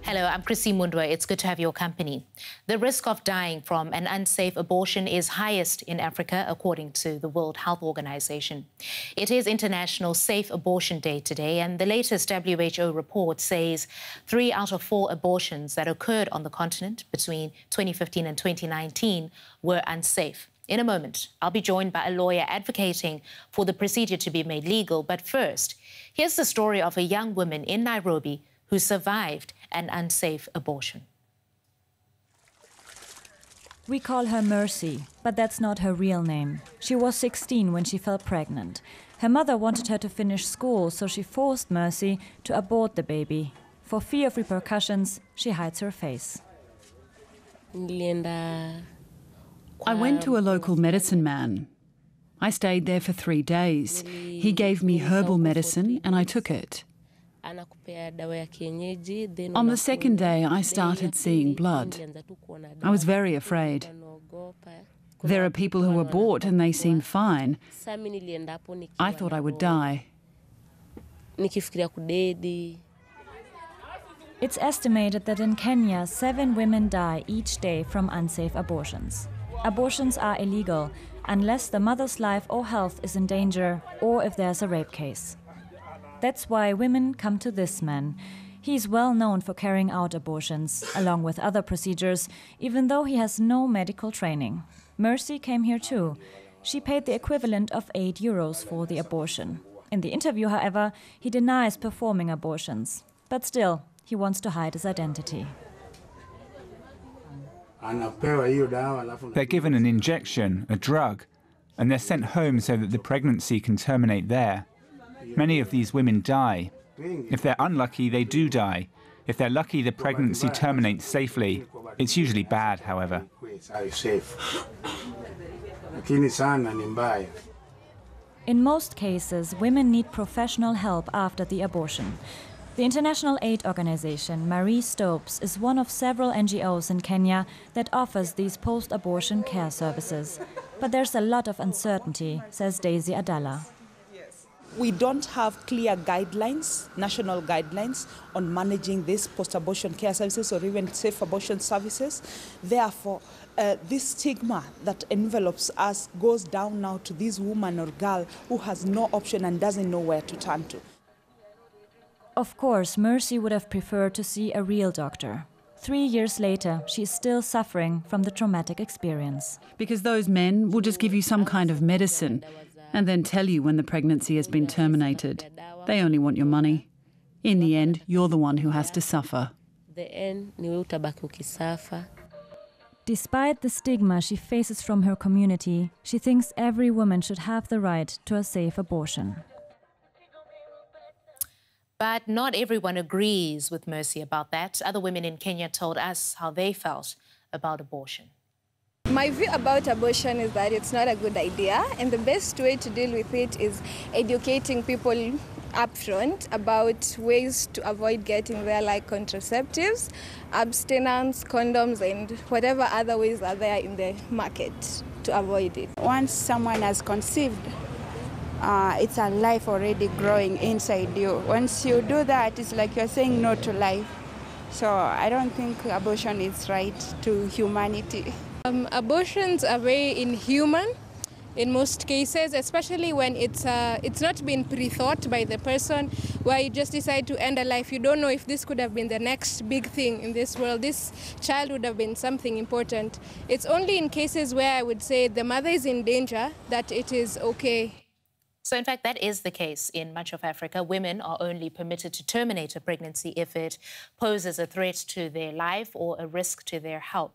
Hello, I'm Chrissy Mundwa. It's good to have your company. The risk of dying from an unsafe abortion is highest in Africa, according to the World Health Organization. It is International Safe Abortion Day today, and the latest WHO report says 3 out of 4 abortions that occurred on the continent between 2015 and 2019 were unsafe. In a moment, I'll be joined by a lawyer advocating for the procedure to be made legal. But first, here's the story of a young woman in Nairobi who survived an unsafe abortion. We call her Mercy, but that's not her real name. She was 16 when she fell pregnant. Her mother wanted her to finish school, so she forced Mercy to abort the baby. For fear of repercussions, she hides her face. I went to a local medicine man. I stayed there for 3 days. He gave me herbal medicine and I took it. On the second day, I started seeing blood. I was very afraid. There are people who abort and they seem fine. I thought I would die. It's estimated that in Kenya, 7 women die each day from unsafe abortions. Abortions are illegal unless the mother's life or health is in danger or if there's a rape case. That's why women come to this man. He's well known for carrying out abortions, along with other procedures, even though he has no medical training. Mercy came here too. She paid the equivalent of €8 for the abortion. In the interview, however, he denies performing abortions. But still, he wants to hide his identity. They're given an injection, a drug, and they're sent home so that the pregnancy can terminate there. Many of these women die. If they're unlucky, they do die. If they're lucky, the pregnancy terminates safely. It's usually bad, however. In most cases, women need professional help after the abortion. The international aid organization, Marie Stopes, is one of several NGOs in Kenya that offers these post-abortion care services. But there's a lot of uncertainty, says Daisy Adala. We don't have clear guidelines, national guidelines, on managing these post-abortion care services or even safe abortion services. Therefore, this stigma that envelops us goes down now to this woman or girl who has no option and doesn't know where to turn to. Of course, Mercy would have preferred to see a real doctor. 3 years later, she is still suffering from the traumatic experience. Because those men will just give you some kind of medicine and then tell you when the pregnancy has been terminated. They only want your money. In the end, you're the one who has to suffer. Despite the stigma she faces from her community, she thinks every woman should have the right to a safe abortion. But not everyone agrees with Mercy about that. Other women in Kenya told us how they felt about abortion. My view about abortion is that it's not a good idea, and the best way to deal with it is educating people upfront about ways to avoid getting there, like contraceptives, abstinence, condoms, and whatever other ways are there in the market to avoid it. Once someone has conceived, it's a life already growing inside you. Once you do that, it's like you're saying no to life. So I don't think abortion is right to humanity. Abortions are very inhuman in most cases, especially when it's not been pre-thought by the person, where you just decide to end a life. You don't know if this could have been the next big thing in this world. This child would have been something important. It's only in cases where I would say the mother is in danger that it is okay. So, in fact, that is the case in much of Africa. Women are only permitted to terminate a pregnancy if it poses a threat to their life or a risk to their health.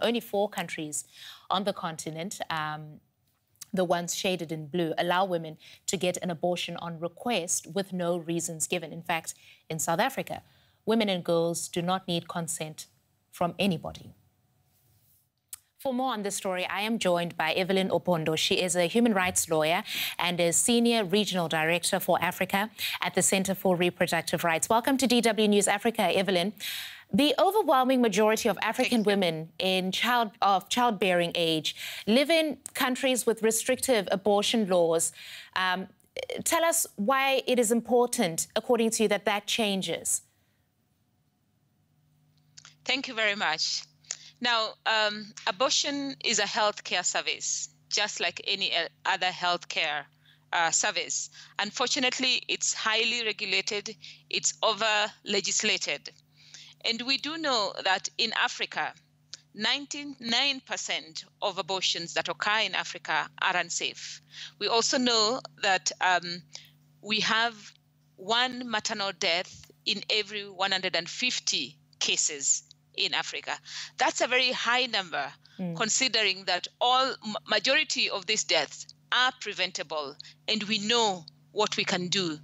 Only 4 countries on the continent, the ones shaded in blue, allow women to get an abortion on request with no reasons given. In fact, in South Africa, women and girls do not need consent from anybody. For more on this story, I am joined by Evelyn Opondo. She is a human rights lawyer and is Senior Regional Director for Africa at the Center for Reproductive Rights. Welcome to DW News Africa, Evelyn. The overwhelming majority of African women in childbearing age live in countries with restrictive abortion laws. Tell us why it is important, according to you, that changes. Thank you very much. Now, abortion is a healthcare service, just like any other healthcare service. Unfortunately, it's highly regulated, it's over-legislated. And we do know that in Africa, 99% of abortions that occur in Africa are unsafe. We also know that we have one maternal death in every 150 cases in Africa. That's a very high number, considering that majority of these deaths are preventable, and we know what we can do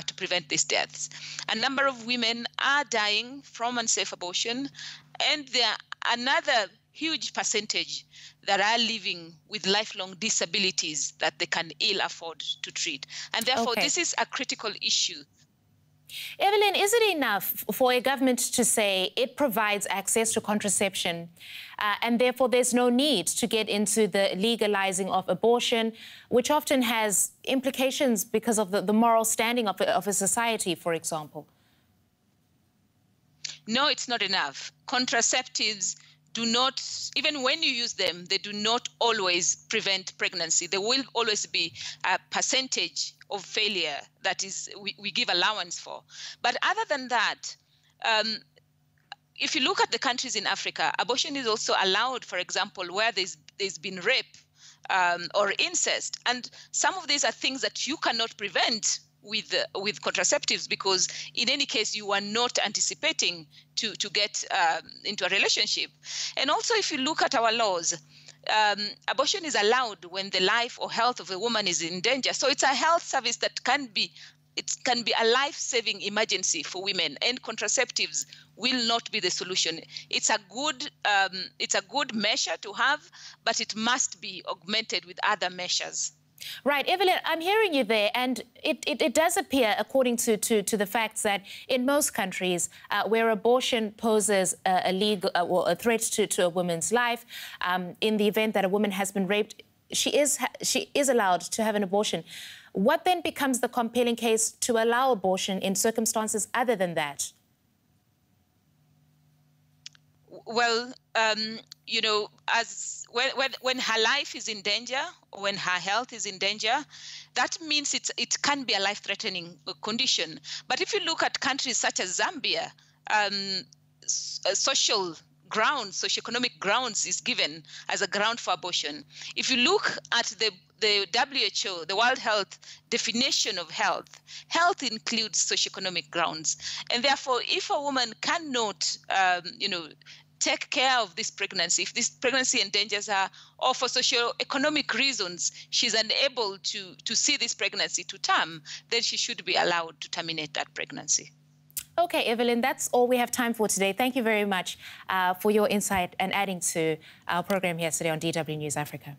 to prevent these deaths. A number of women are dying from unsafe abortion, and there are another huge percentage that are living with lifelong disabilities that they can ill afford to treat. And therefore, this is a critical issue. Evelyn, is it enough for a government to say it provides access to contraception and therefore there's no need to get into the legalizing of abortion, which often has implications because of the moral standing of a society, for example? No, it's not enough. Contraceptives do not, even when you use them, they do not always prevent pregnancy. There will always be a percentage of failure that is we give allowance for. But other than that, if you look at the countries in Africa, abortion is also allowed, for example, where there's been rape or incest. And some of these are things that you cannot prevent with contraceptives, because in any case you are not anticipating to get into a relationship. And also, if you look at our laws, abortion is allowed when the life or health of a woman is in danger. So it's a health service that can be a life-saving emergency for women, and contraceptives will not be the solution. It's a good measure to have, but it must be augmented with other measures. Right, Evelyn, I'm hearing you there, and it does appear, according to the facts, that in most countries where abortion poses a threat to a woman's life, in the event that a woman has been raped, she is allowed to have an abortion. What then becomes the compelling case to allow abortion in circumstances other than that? Well, you know, when her life is in danger, when her health is in danger, that means it can be a life-threatening condition. But if you look at countries such as Zambia, socioeconomic grounds is given as a ground for abortion. If you look at the WHO, the World Health definition of health, health includes socioeconomic grounds. And therefore, if a woman cannot, take care of this pregnancy, if this pregnancy endangers her, or for socioeconomic reasons, she's unable to see this pregnancy to term, then she should be allowed to terminate that pregnancy. Okay, Evelyn, that's all we have time for today. Thank you very much for your insight and adding to our program here today on DW News Africa.